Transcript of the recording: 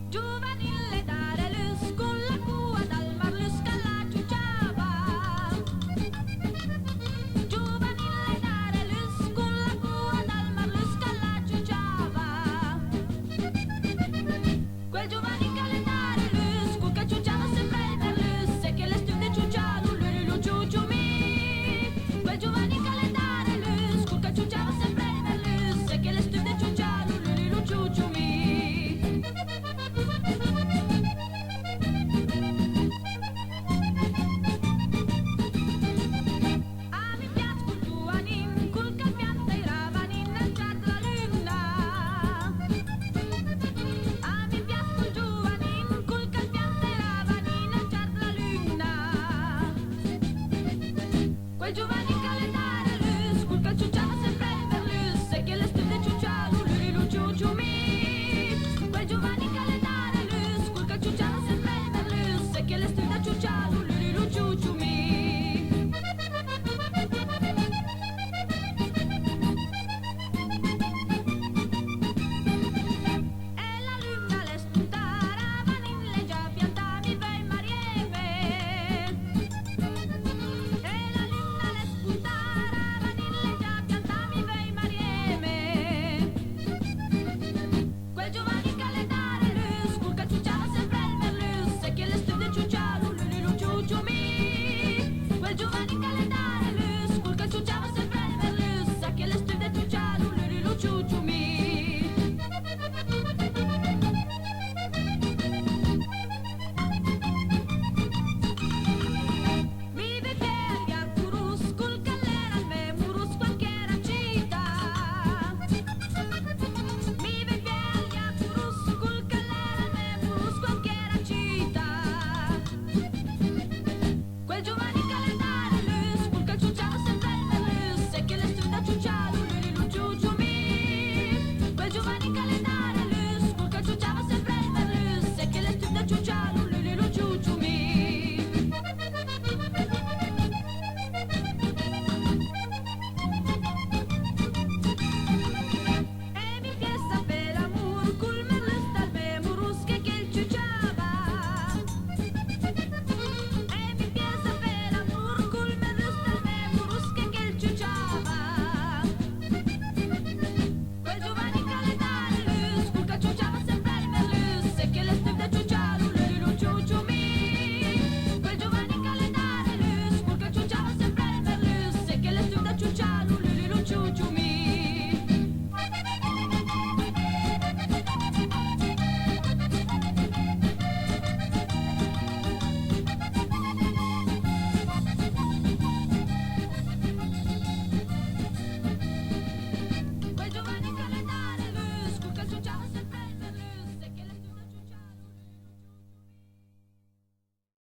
Giovanile dare lus con la cua dal mar lusca la ciucciava. Giovanile dare lus con la cua dal mar lusca la ciucciava. Quel giovane calendare lus cu che ciucciava sempre per lus e che le stunde ciucciano lui lo ciucciumi. Quel giovane calendare lus cu che ciucciava sempre per lus e che le stunde ciucciano lui lo ciucciumi. A mi piace col tuo anin, col che pianta i ravanin nel ciat la luna. A mi piace col giovanin, col che pianta i ravanin nel ciat la luna. Quel giovane calendario